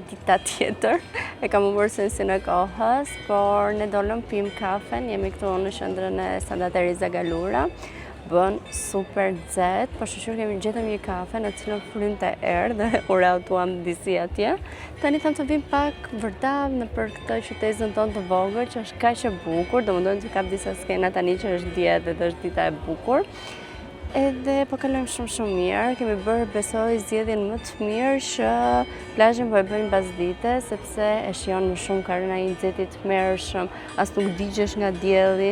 dita tjetër, e kam bërë sensin e kohës, por ne dolëm pim kafen, jemi këtu në qendrën e Santa Teresa Galura, bën super nxehtë, por shoqërisht kemi gjetëm një kafe në cilën frynte erë dhe u rautuam disi atje. Tani tham të vim pak vërtet në për këtë qytetin tonë të vogël, që është kaq e bukur, domethënë që ka disa skena tani që është djetë dhe është dita e bukur. Edhe po kalojmë shumë mirë, kemi bërë besoj zgjedhjen më të mirë që plazhin po e bëjmë pas dite, sepse e shijon më shumë karena i nxehtë të mërshëm, as nuk digjesh nga dielli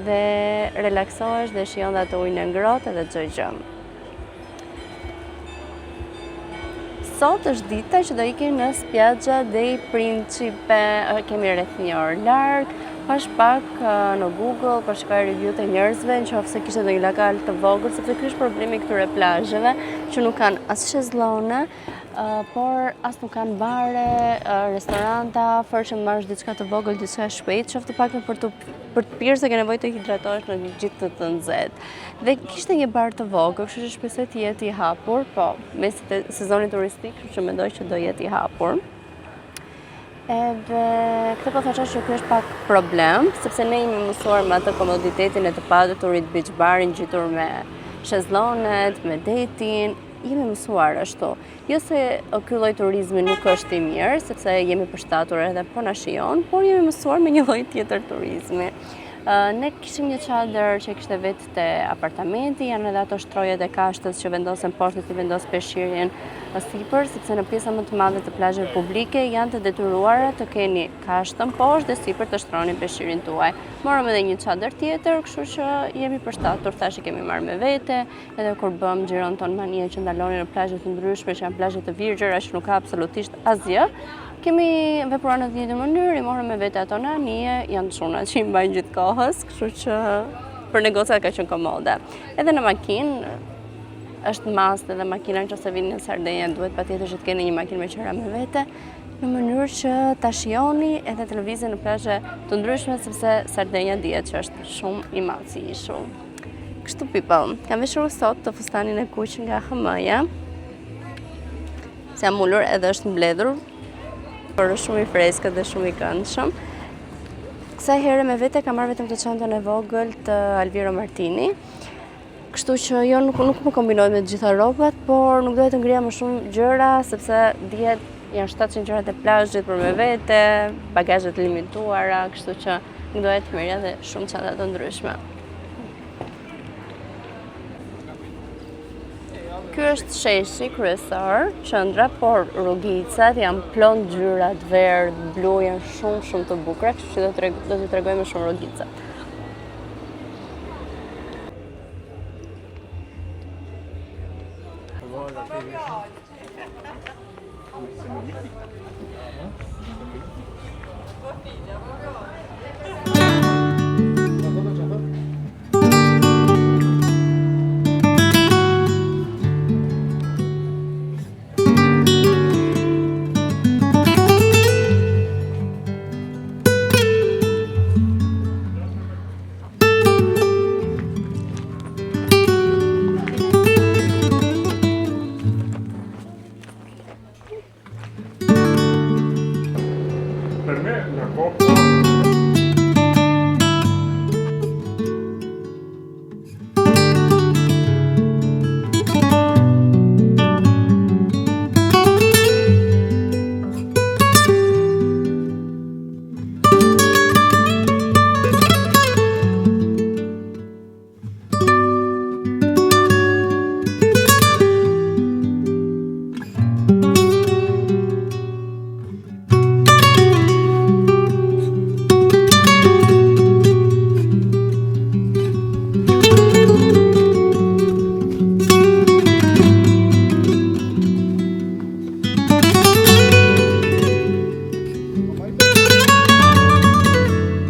dhe relaksohesh dhe shijon atë ujin e ngrohtë edhe çdo gjë. Sot është dita që do ikim në Spiaggia dei Principe, kemi rreth një orë larg. Pash pak në Google, po shkoj review të njerëzve, nëse kishte ndonjë lokal të vogël, sepse ky është problemi këtyre plazheve, që nuk kanë as shezllone, por as nuk kanë bare, restoranta, afër që marrësh diçka të vogël, diçka shpejt, qoftë pak për të pirë se ke nevojë të hidratohesh në gjithë të nxehtë. Dhe kishte një bar të vogël, kështu që shpresoj të jetë i hapur, po mes sezonit turistik, kështu që mendoj që do jetë i hapur. Edhe këtë po thosha që ky është pak problem, sepse ne jemi mësuar me atë komoditetin e të padeturit beach barin ngjitur me shezlonet, me detin, jemi mësuar ashtu. Jo se ky lloj turizmi nuk është i mirë, sepse jemi përshtatur edhe po na shijon, por jemi mësuar me një lloj tjetër turizmi. Ne kishim një çadër që kishte vetë te apartamenti, janë edhe ato shtrojet e kashtës që vendosen poshtë si vendos peshqirjen sipër, sepse në pjesa më të madhe të plazheve publike janë të detyruara të keni kashtën poshtë dhe sipër të shtroni peshqirin tuaj. Morëm edhe një çadër tjetër, kështu që jemi përshtatur, thashë kemi marrë me vete, edhe kur bëm xhiron ton manie që ndalonin në plazhe të ndryshme, që janë plazhe të virgjëra që nuk ka absolutisht asgjë. Kemi vepruar në të njëjtën mënyrë, i morëm me vete ato në anije, janë çunat që i mbajnë gjithë kohës, kështu që për negocat ka qenë komode. Edhe në makinë është mast edhe makina nëse vini në Sardenja duhet patjetër që të keni një makinë me qira me vete, në mënyrë që ta shijoni edhe të lëvizeni në plazhe të ndryshme, sepse Sardenja dihet që është shumë i madh si ishull. Kështu people, kam veshur sot të fustanin e kuq nga HM-ja. Se jam ulur edhe është mbledhur, por është shumë i freskët dhe shumë i këndshëm. Kësaj here me vete kam marrë vetëm të çantën e vogël të Alviro Martini. Kështu që jo nuk më kombinohet me të gjitha rrobat, por nuk dohet të ngrija më shumë gjëra, sepse dihet janë 700 gjërat e plazhit për me vete, bagazhet limituara, kështu që nuk dohet të merrja dhe shumë çanta të ndryshme. Ky është sheshi kryesor, qendra, por rrugicat janë plot ngjyrat verdh, blu, janë shumë të bukura, kështu që do t'ju tregoj më shumë rrugicat. Per me la coppa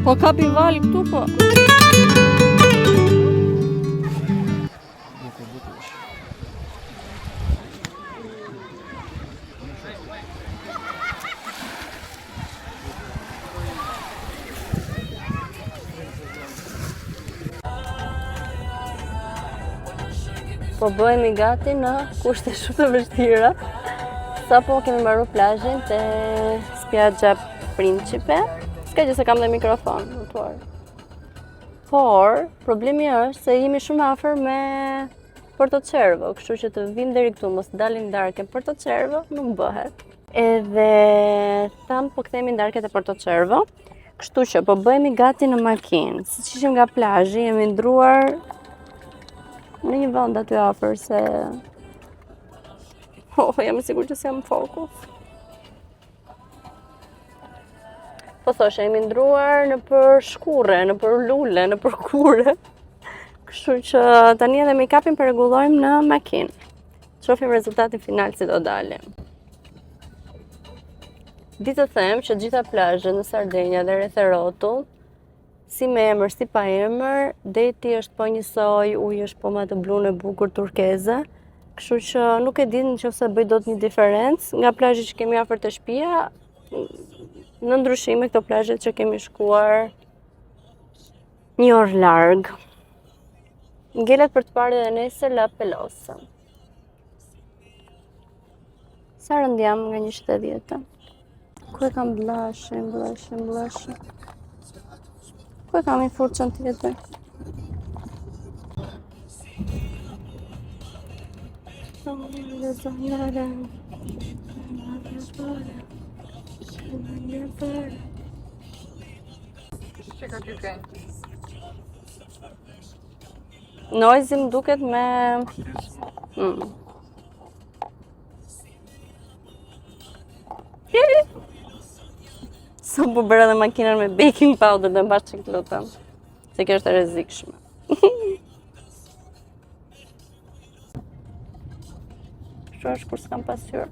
Po kapi val këtu po. Po bëhemi gati në kushte shumë të vështira, Sapo kemi mbaruar plazhin te spiaggia Principe. S'ka gjë se kam dhe mikrofon në tuar. Por, problemi është se jemi shumë afër me Porto Cervo, kështu që të vim deri këtu, mos dalin darkën Porto Cervo, nuk bëhet. Edhe tham po kthehemi darkët e Porto Cervo, kështu që po bëhemi gati në makinë. Siç ishim nga plazhi, jemi ndruar në një vend aty afër se jam e sigurt që s'jam në fokus. Po thoshe, jemi ndruar në për shkurre, në për lule, në për kure. Kështu që tani edhe make-upin përregullojmë në makinë. Shohim rezultatin final si do dalë. Ditë të them që gjitha plazhet në Sardenja dhe rreth e rrotull, si me emër, si pa emër, deti është po njësoj, uji është po më atë blu e bukur turkeze. Kështu që nuk e di nëse bëj dot një diferencë nga plazhi që kemi afër te shtëpia. Në ndryshime këto plazhet që kemi shkuar një orë larg. Ngelet për të parë edhe nesër La Pelosa. Sa rënd jam nga 1.70? Ku e kam blashin? Ku e kam i furçën tjetër? Çka ty ke? Noizi më duket me... Sa po bërë edhe makinën me baking powder dhe mbash që këtë lutëm. Se kjo është e rrezikshme. Kështu është kur s'kam pasqyrë.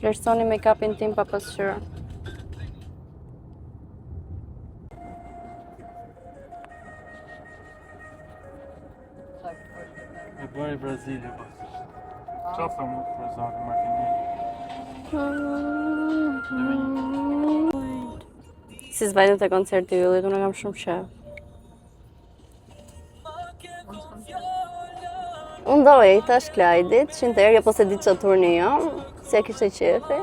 Vlerësoni make-upin tim pa pasqyrë. E bëri Brazili pas. Qa thëmë për zari makinë? Si s'vajtëm të koncerti yllit, unë kam shumë qef. Unë doj, tash Klajdit, qinterja po se di që turni jam, si e kishte qefi,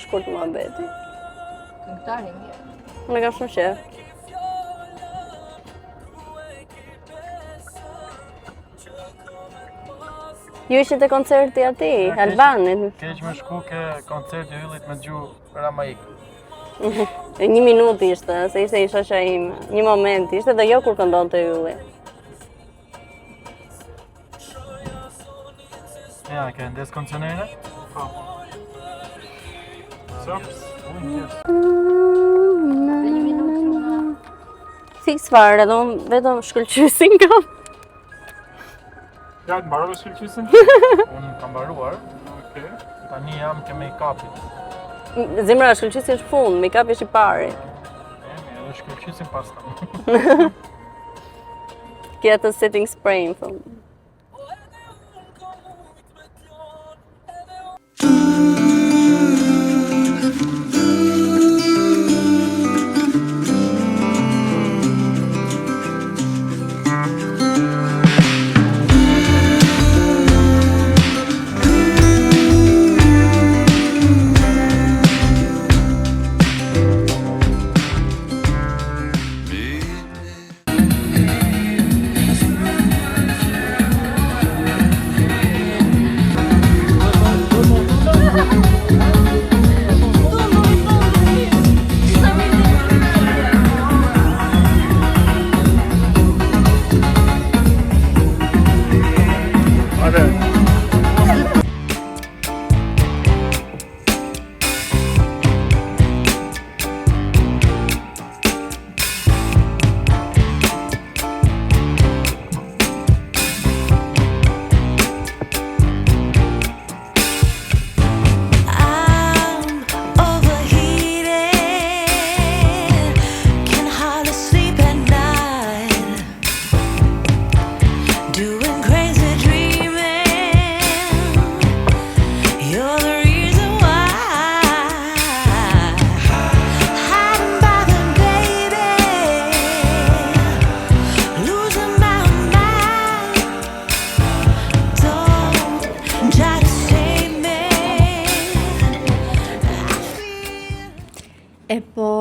shkurt muhabeti. Këngëtari mirë. Unë kam shumë qef. Ju ishte te koncerti ati, Albanit. Keq me shku ke koncerti i yllit me gjuhë Ramaik. 1 minutë ishte, se ishte i shoqja ime. Një moment ishte dhe jo kur këndonte ylli. Ja, ke ndes kondicionerin? Po. So? Dhe 1 minutë. Fiks fare, dhe unë vetëm shkëlqysin kam. Ja, të mbarove shkëlqysin? Unë kam mbaruar, Okej. tani jam ke make-upit. Zemra, shkëlqysi është fund, make-up është i pari. Edhe shkëlqysin pasta. Ke atë setting spray, më thëmë.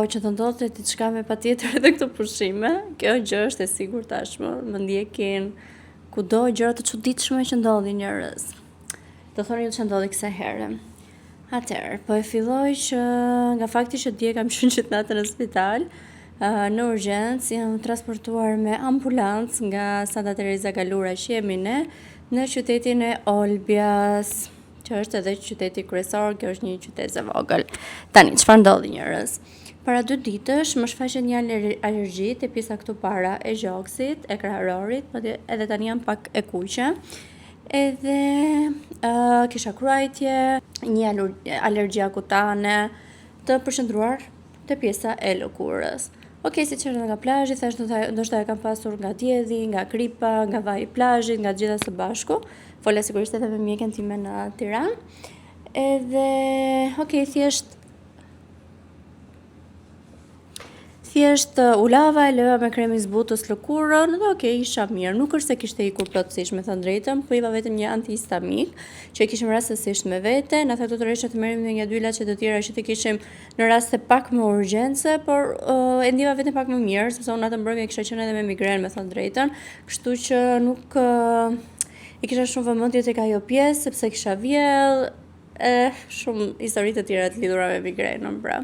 që të ndodhte diçka me patjetër edhe këto pushime, kjo gjë është e sigurt tashmë, më ndjekin kudo gjëra të çuditshme që ndodhin njerëz. Do thoni ju që ndodhi kësaj herë. Atëherë, po e filloj që nga fakti që dje kam qenë gjithë natën në spital, në urgjencë jam transportuar me ambulancë nga Santa Teresa Galura që jemi ne, në qytetin e Olbjas, që është edhe qyteti kryesor, kjo është një qytet e vogël. Tani, çfarë ndodhi njerëz? Para 2 ditësh më shfaqet një alergji te pjesa këtu para e gjoksit, e kraharorit, po edhe tani jam pak e kuqe. Edhe kisha kruajtje, një alergji akutane të përshëndruar te pjesa e lëkurës. Okej, si që nga plazhi, thash ndoshta e kam pasur nga djedhi, nga kripa, nga vaji i plazhit, nga gjitha së bashku. Fola sigurisht edhe me mjekën time në Tiranë. Edhe, okej, thjesht u lava, e lëva me krem i zbutës lëkurën, dhe okej, isha mirë. Nuk është se kishte ikur plotësisht, me thënë drejtën, po iva vetëm një antihistamik, që e kishim rastësisht me vete. Na tha doktoresha të merrim një 2 ilaçe të tjera që të kishim në raste pak më urgjence, por e ndiva vetëm pak më mirë, sepse unë atë mbrëmje kisha qenë edhe me migrenë, me thënë drejtën, kështu që nuk i kisha shumë vëmendje tek ajo pjesë, sepse kisha vjell, shumë histori të tjera të lidhura me migrenën, pra.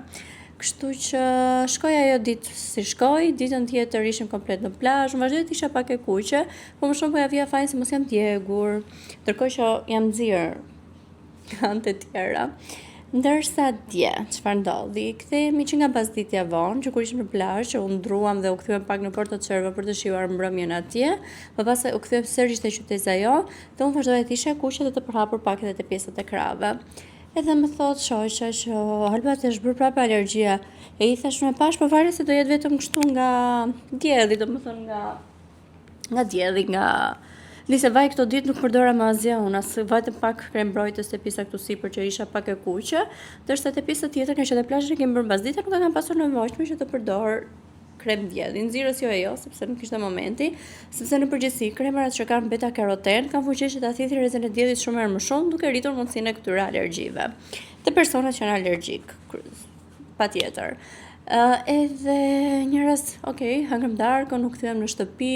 Kështu që shkoj ajo ditë si shkoj, ditën tjetër ishim komplet në plazh, vazhdoj të isha pak e kuqe, po më shumë po ja vija fajin se mos jam djegur, ndërkohë që jam nxirr anë të tjera. Ndërsa dje, çfarë ndodhi? Kthehemi që nga pasditja vonë, që kur ishim në plazh, që u ndruam dhe u kthyem pak në Porto Cervo për të shijuar mbrëmjen atje, më pas u kthyem sërish te qytetja jo, dhe unë vazhdoja të isha e kuqe dhe të përhapur pak edhe te pjesët e krave. Edhe më thot shoqja që Alba të është bërë prapë alergjia. E i thash me pash, po varet se do jetë vetëm kështu nga djedhi, domethënë nga djedhi, Nise vaj këto ditë nuk përdora më asgjë unë, as vetëm pak krem mbrojtës te pjesa këtu sipër që isha pak e kuqe, ndërsa te pjesa tjetër që te plazhi kemi bërë mbasditë nuk kam pasur nevojshme që të përdor krem djedhi. Nxirës jo e jo, sepse nuk ishte momenti, sepse në përgjithësi kremat që kanë beta karoten kanë fuqi që ta thithë rrezën e djedhit shumë më shumë, duke rritur mundësinë e këtyre alergjive. Te personat që janë alergjik, patjetër. Edhe një rast, okej, hangëm darkën, u kthyem në shtëpi,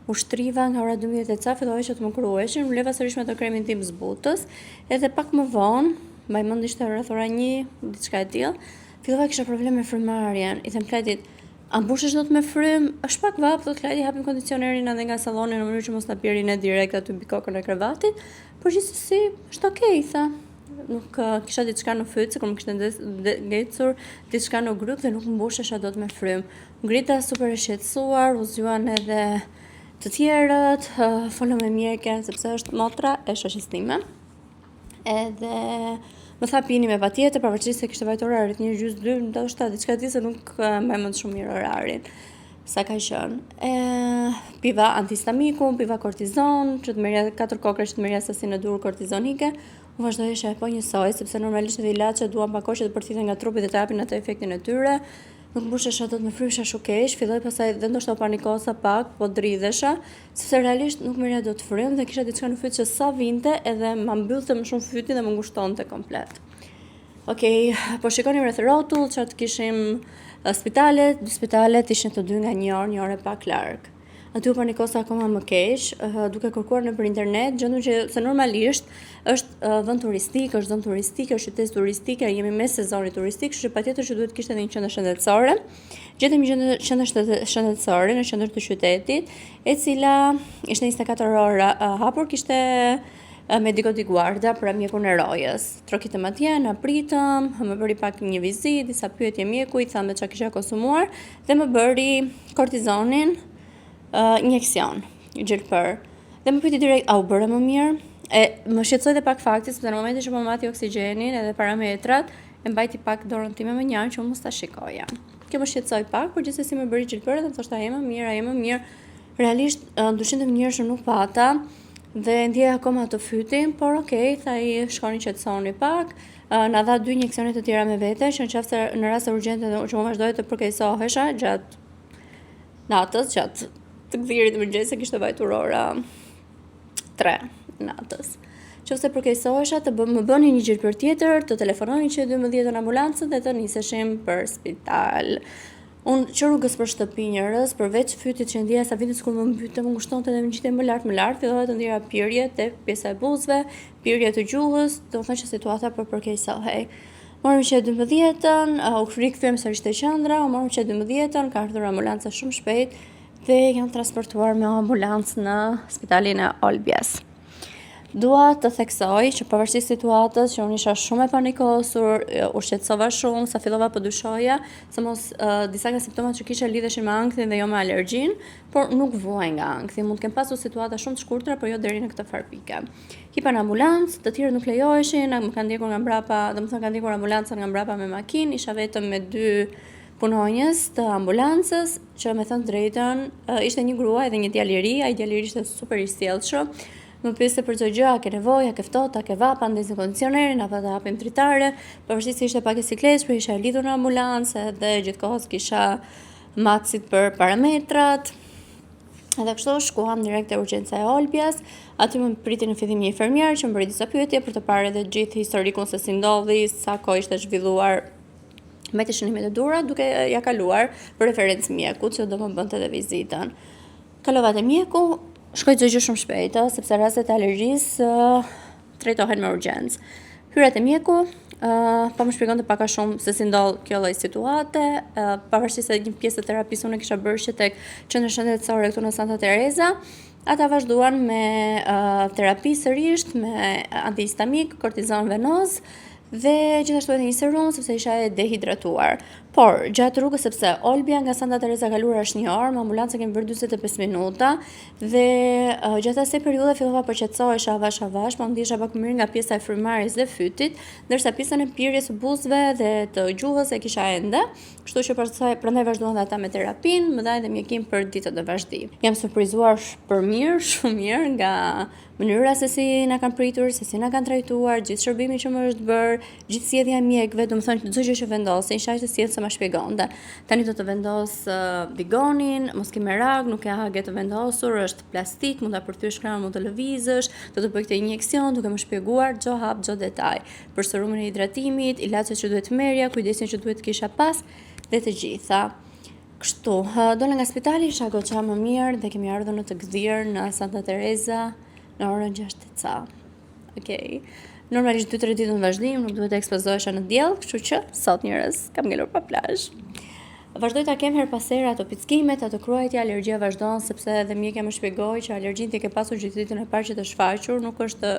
u shtriva nga ora 12 e ca, filloi që të më kruheshin, u leva sërish me të kremin tim zbutës, edhe pak më vonë, mbaj mend ishte rreth ora 1, diçka e tillë, fillova kisha probleme me frymarrjen. I them Kletit, a mbushesh dot me frym? Është pak vap, thot Kleti, hapim kondicionerin edhe nga salloni në mënyrë që mos ta bjerë ne direkt aty mbi kokën e krevatit, por gjithsesi është okej, tha. Nuk kisha diçka në fyt, sikur më kishte ngecur diçka në gryk dhe nuk mbushesha dot me frym. Ngrita super e shqetësuar, u zgjuan edhe të tjerët, folëm me mjekën sepse është motra e shoqes time. Edhe më tha pini me patjetër, pavarësisht se kishte vajtur orarit 1:30, ndoshta diçka tjetër se nuk mbaj mend shumë mirë orarin. Sa ka qenë. Piva antihistamikun, piva kortizon, që të merrja 4 kokra që të merrja sasinë e dur kortizonike. Unë vazhdoja po njësoj, sepse normalisht edhe ilaçet duan pak kohë që të përthithen nga trupi dhe të japin atë efektin e tyre. Nuk mbushesha dot me frymsha shukesh, filloi pastaj dhe ndoshta u panikosa pak, po dridhesha, sepse realisht nuk merrja dot frym dhe kisha diçka në fyt që sa vinte edhe ma mbyllte më shumë fytin dhe më ngushtonte komplet. Okej, po shikonim rreth rrotull, çfarë kishim spitalet, 2 spitalet ishin të dy nga 1 orë pak larg. Aty u panikosa akoma më keq, duke kërkuar nëpër internet, gjendun që se normalisht është vend turistik, është zonë turistike, është qytet turistike, jemi mes sezonit turistik, kështu që patjetër që duhet kishte edhe një qendër shëndetësore. Gjetëm një qendër shëndetësore në qendër të qytetit, e cila ishte 24 orë hapur, kishte medico di guardia për mjekun e rojës. Trokitëm atje, na pritëm, më bëri pak një vizitë, disa pyetje mjeku, i thamë çka kisha konsumuar dhe më bëri kortizonin, injeksion, gjelpër. Dhe më pyeti direkt, a u bëre më mirë? Më shqetësoi dhe pak fakti, sepse në momentin që më mati oksigjenin edhe parametrat, e mbajti pak dorën time më njarë që unë mos ta shikoja. Kjo më shqetësoi pak, por gjithsesi më bëri gjelpër dhe më thoshte, a je më mirë. Realisht ndryshim të mënyrë që nuk pata dhe ndjeja akoma ato fytin, por okej, tha i shkoni qetësoni pak. Na dha 2 injeksione të tjera me vete, që në rast urgjente që më vazhdoi të përkeqësohesha gjatë natës, gjatë të gdhirit mëngjes se kishte vajtur ora 3 natës. Nëse përkeqësohesha më bëni një gjë për tjetër, të telefononi që 12 ambulancën dhe të niseshim për spital. Unë që rrugës për shtëpi njerëz, përveç fytit që ndjeja sa vitet kur më mbyte, më ngushtonte dhe më ngjitej më lart, fillova të ndjera pirje tek pjesa e buzëve, pirje të gjuhës, domethënë që situata po përkeqësohej. Morëm që 12-ën, u rikthyem sërish te qendra, u morëm që 12-ën, ka ardhur ambulanca shumë shpejt dhe jam transportuar me ambulancë në spitalin e Olbjes. Dua të theksoj që pavarësisht situatës që unë isha shumë e panikosur, u shqetësova shumë, sa fillova po dyshoja, se mos disa nga simptomat që kisha lidheshin me ankthin dhe jo me alergjin, por nuk vuaj nga ankthi. Mund të kem pasur situata shumë të shkurtra, por jo deri në këtë farpike. Hipa në ambulancë, të tjerë nuk lejoheshin, më kanë ndjekur nga mbrapa, domethënë kanë ndjekur ambulanca nga mbrapa me makinë, isha vetëm me 2 punonjës të ambulancës, që me thënë drejtën, ishte një grua edhe një djalë i ri, ai djali ishte super i sjellshëm. Më pyeste për çdo gjë, a ke nevojë, a ke ftohtë, a ke vap, a ndezin kondicionerin, apo të hapim dritare, pavarësisht se ishte pak e sikletshme, por isha lidhur në ambulancë dhe gjithkohës kisha matësit për parametrat. Edhe kështu shkuam direkt te urgjenca e Olbjes, aty më priti në fillim një infermier që më bëri disa pyetje për të parë edhe gjithë historikun se si ndodhi, sa kohë ishte zhvilluar me të shënimet e dhura, duke ja kaluar për referencë mjekut që do më bënte edhe vizitën. Kalova te mjeku. Shkoj çdo gjë shumë shpejt, sepse rastet e alergjisë trajtohen me urgjencë. Hyra te mjeku, po më shpjegonte pak a shumë se si ndodh kjo lloj situate, pavarësisht se një pjesë të terapisë unë kisha bërë që tek qendra shëndetësore këtu në Santa Teresa, ata vazhduan me terapi sërish, me antihistamik, kortizon venoz dhe gjithashtu edhe një serum sepse isha e dehidratuar. Por gjatë rrugës, sepse Olbia nga Santa Teresa kaluar është 1 orë, me ambulancën kemi bërë 45 minuta dhe gjatë asaj periudhe fillova përqetësohesha avash, po ndihesha pak më mirë nga pjesa e frymarrjes dhe fytit, ndërsa pjesën e pirjes së buzëve dhe të gjuhës e kisha ende, kështu që prandaj vazhduan ata me terapinë, më dhanë dhe mjekim për ditët e vazhdim. Jam surprizuar për mirë, shumë mirë nga mënyra se si na kanë pritur, se si na kanë trajtuar, gjithë shërbimi që më është bërë, gjithë sjellja e mjekëve, domethënë çdo gjë që vendosin, shaj të sjellë se ma shpjegonte. Tani do të vendos bigonin, mos ke merak, nuk ka hage të vendosur, është plastik, mund ta përthyesh krahun, mund të lëvizësh, do të bëj këtë injeksion duke më shpjeguar çdo hap, çdo detaj. Për serumin e hidratimit, ilaçet që duhet merrja, kujdesin që duhet kisha pas dhe të gjitha. Kështu, dola nga spitali, isha goxha më mirë dhe kemi ardhur në të gdhir në Santa Teresa në orën 6 ca. Okej. Normalisht 2-3 ditë në vazhdim, nuk duhet të ekspozohesha në diell, kështu që sot njerëz kam ngelur pa plazh. Vazhdoj ta kem her pas here ato pickimet, ato kruajtja, alergjia vazhdon sepse edhe mjekja më shpjegoi që alergjin ti ke pasur gjithë ditën e parë që të shfaqur, nuk është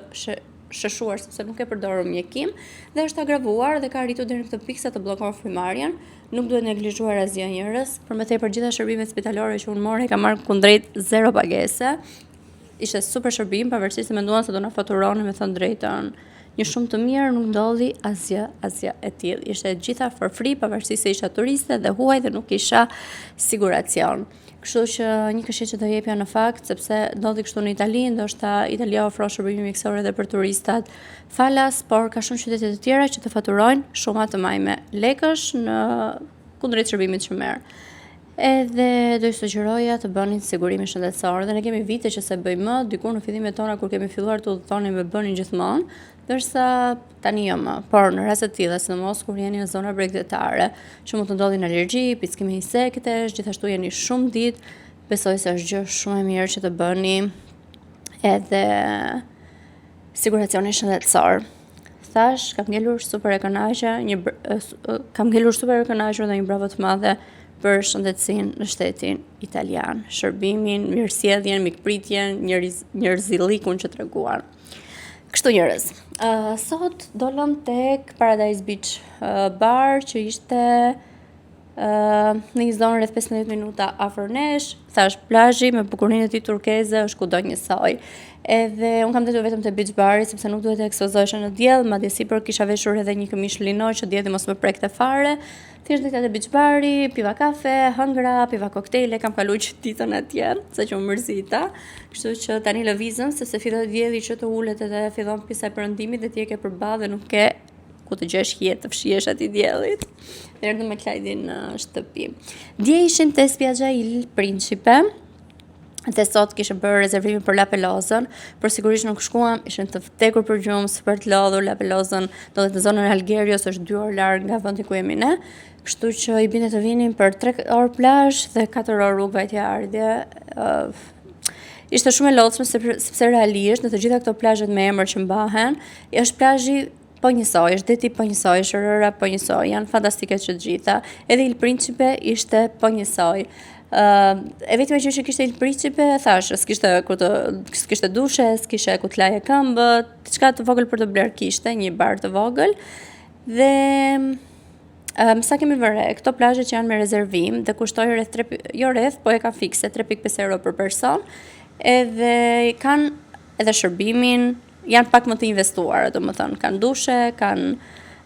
shëshuar sepse nuk e përdorur mjekim dhe është agravuar dhe ka arritur deri në këtë pikë sa të bllokon frymarrjen. Nuk duhet neglizhuar asgjë njerëz, përmetej për gjitha shërbimet spitalore që unë mora i kam marrë kundrejt 0 pagese. Ishte super shërbim, pavarësisht se menduan se do na faturonin me thënë drejtën. Një shumë të mirë, nuk ndodhi asgjë e tillë. Ishte gjitha for free, pavarësisht se isha turiste dhe huaj dhe nuk isha siguracion. Kështu që një këshillë që do jepja në fakt, sepse ndodhi kështu në Itali, ndoshta Italia ofron shërbime mjekësore edhe për turistat falas, por ka shumë qytete të tjera që të faturojnë shuma të majme lekësh në kundrejt shërbimit që merr. Edhe do i sugjeroja të bënin sigurimin shëndetësor dhe ne kemi vite që se bëjmë, dikur në fillimet tona kur kemi filluar të udhëtonin me bënin gjithmonë, ndërsa tani jo më. Por në raste të tilla, sidomos kur jeni në zona bregdetare, që mund të ndodhin alergji, pickime insektesh, gjithashtu jeni shumë ditë, besoj se është gjë shumë e mirë që të bëni edhe siguracionin shëndetësor. Thash, kam ngelur super e kënaqur dhe një bravo të madhe për shëndetësinë në shtetin italian, shërbimin, mirësjelljen, mikpritjen, njerëzillikun që treguan. Kështu njerëz. Sot dolëm tek Paradise Beach Bar, që ishte në një zonë rreth 15 minuta afër nesh. Thash, plazhi me bukurinë e tij turkeze është kudo njësoj. Edhe un kam dhënë vetëm te beach bari sepse nuk duhet të ekspozohesha në diell, madje sipër kisha veshur edhe një këmishë lino që dielli mos më prekte fare. Thjesht dita te beach bari, piva kafe, hëngra, piva koktejle, kam kaluar ditën atje, saqë u mërzita. Kështu që tani lëvizëm sepse filloi dielli që të ulet edhe fillon pjesa e perëndimit dhe ti e ke përballë dhe nuk ke ku të gjesh jetë të fshihesh aty diellit. Erdhëm me Klajdin në shtëpi. Dje ishim te spiaggia Il Principe. Dhe sot kishe bërë rezervimin për La Pelozën, por sigurisht nuk shkuam, ishin të vdekur për gjumë, super të lodhur. La Pelozën do të në zonën e Algerios, është 2 orë larg nga vendi ku jemi ne, kështu që i binde të vinin për 3 orë plazh dhe 4 orë rrugë vajtje ardhje. Ishte shumë e lodhshme sepse realisht në të gjitha këto plazhet me emër që mbahen, është plazhi po njësoj, është deti po njësoj, shërëra po njësoj, janë fantastike që gjitha, edhe Il Principe ishte po njësoj. E vetëm që kishte Il Principe, thash, s'kishte dushe, s'kishte ku të laje këmbët, diçka të vogël për të bler kishte, një bar të vogël. Dhe sa kemi vëre, këto plazhe që janë me rezervim dhe kushtojnë rreth, po e ka fikse 3.5 euro për person, edhe kanë edhe shërbimin, janë pak më të investuara, domethënë kanë dushe, kanë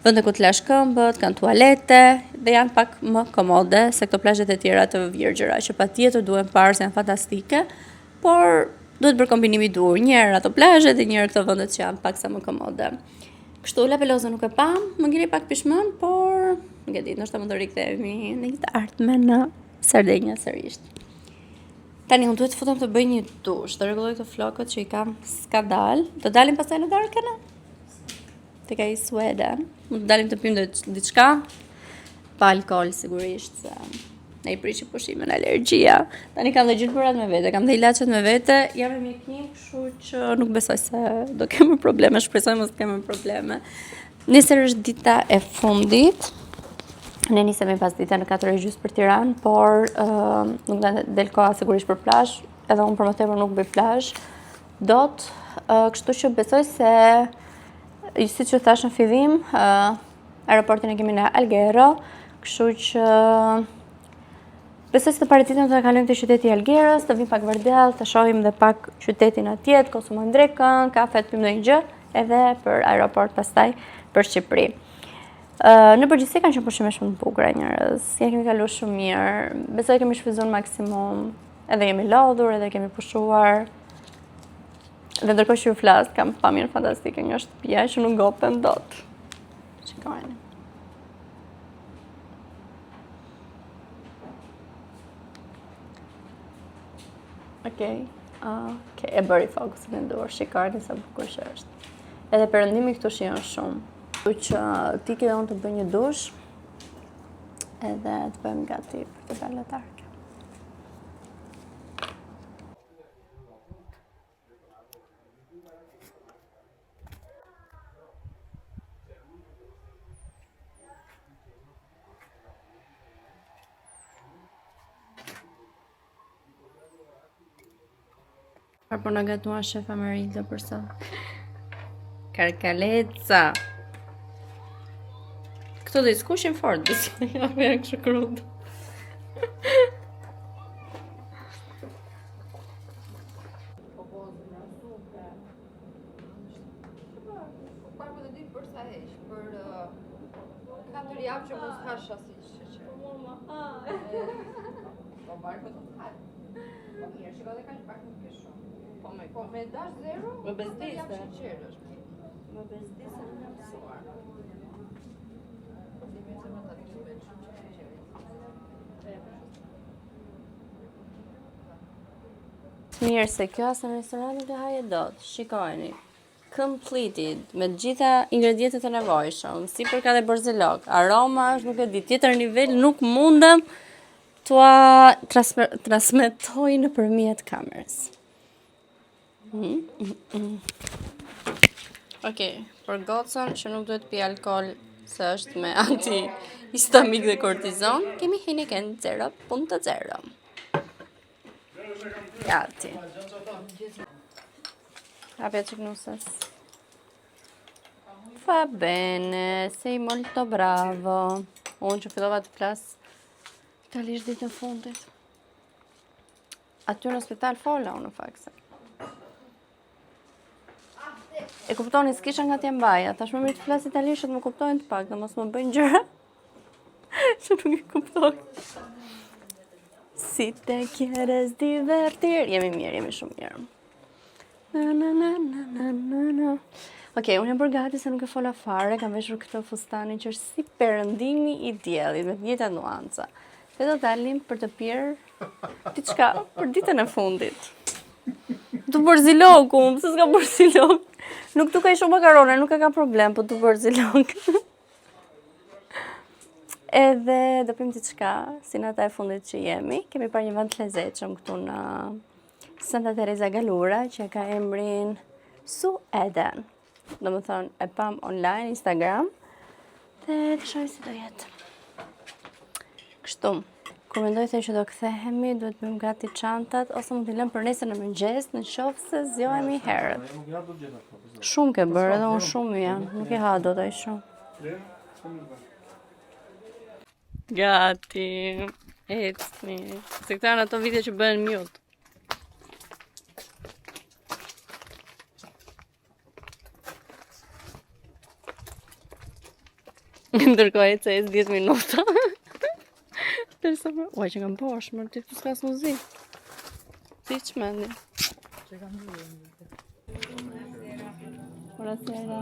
vende ku të lash këmbët, kanë tualete dhe janë pak më komode se këto plazhet e tjera të Virgjëra, që patjetër duhen parë se janë fantastike, por duhet bërë kombinimi i dur, njëherë ato plazhe dhe njëherë këto vendet që janë pak sa më komode. Kështu La Pelozën nuk e pam, më ngeli pak pishmën, por nuk e di, ndoshta mund të rikthehemi në një të ardhmen në Sardenja sërish. Tani unë duhet të futem të bëj një dush, të rregulloj këto flokët që i kam s'ka dal. Do dalim pastaj në darkën? Tek ai Sweden. Mund të dalim të pim diçka pa alkool sigurisht, se ne i prishi pushimin alergjia. Tani kam dhe gjilpërat me vete, kam dhe ilaçet me vete, jam me mjekim, kështu që nuk besoj se do kemi probleme, shpresoj mos kemi probleme. Nesër është dita e fundit. Ne nisemi pas dite në 4:30 për Tiranë, por nuk del koha sigurisht për plazh, edhe unë për më tepër nuk bëj plazh dot, kështu që besoj se siç që thash në fillim, aeroportin e kemi në Alghero, kështu që besoj se të paretitëm të kalojmë te qyteti i Algheros, të vim pak Vardell, të shohim dhe pak qytetin atje, të konsumojmë drekën, kafe, të pim ndonjë gjë, edhe për aeroport pastaj për Shqipëri. Në përgjithësi kanë qenë pushime shumë të bukura njerëz. Ja kemi kaluar shumë mirë. Besoj kemi shfryzuar maksimum. Edhe jemi lodhur, edhe kemi pushuar. Dhe ndërkohë që ju flas, kam pamjen fantastike nga shtëpia që nuk gopen dot. Shikojeni. Okej, e bëri fokusin e dur. Shikojeni sa bukur që është. Edhe perëndimi këtu shijon shumë. Kështu që ti ke unë të bëj një dush edhe të bëjmë gati për të dalë darkë. Po na gatuan shefa Merilda për sot. Karkaleca. Këto dhe i s'kushin fort, besoj, apo janë kështu krud. Parë të ditë për sa heq, për 4 javë që mos hash asnjë sheqer. Po parë të haj. Po mirë, shikoj dhe kaq pak nuk ke shumë. Po me dash zero, Më bezdiste. Më bezdiste në mësuar. Mirë se kjo asë në restorantin të haje dot. Shikojeni. Completed, me gjitha ingredientet e nevojshëm, si për ka dhe borzelok, aroma është nuk e di, tjetër nivel nuk mundem t'ua transmetoj në përmjet kamerës. Okej, për gocën që nuk duhet pi alkohol se është me antihistamik dhe kortizon, kemi Heineken 0.0. Gati. Apja që knusës. Fa bene, sei molto bravo. Unë që fillova të flas italisht ditë në fundit. Aty në spital fola unë në fakse. E kuptoni, s'kisha nga t'ja mbaja. Tash më mirë të flas italisht të më kuptojnë të pak, dhe mos më bëjnë gjëra që nuk i kuptojnë. Si te quieres divertir. Jemi mirë, jemi shumë mirë. Okej, unë jam bërë gati se nuk e fola fare, kam veshur këtë fustanin që është si perëndimi i diellit, me të njëjta nuanca. Ne do dalim për të pirë diçka për ditën e fundit. Tu bërë pse s'ka bërë zilog? Nuk tu ka shumë makarone, nuk e ka problem, po tu bërë zilog. Edhe do pim diçka, si nata e fundit që jemi. Kemi parë një vend të lezetshëm këtu në Santa Teresa Gallura, që ka emrin Su Eden. Do më thonë, e pam online, Instagram, dhe të shohim si do jetë. Kështu, kur mendoj se që do kthehemi, duhet bëjmë gati çantat, ose mund t'i lëm për nesër në mëngjes, në qoftë se zgjohemi herët. Shumë ke bërë, edhe unë shumë janë, nuk e ha dot ai shumë. Gati, ecni. Se këta janë ato video që bëhen mute. Ndërkohë ecë 10 minuta. Derisa më... Uaj, që kam poshë, më ti s'ka muzikë. Si që mendi? Që kam Buonasera.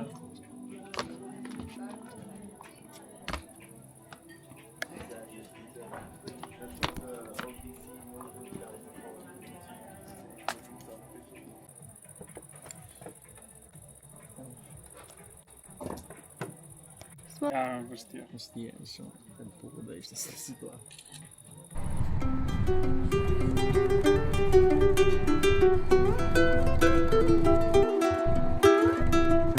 Ja, vështirë. Vështirë, shumë. Po do ishte sa situatë.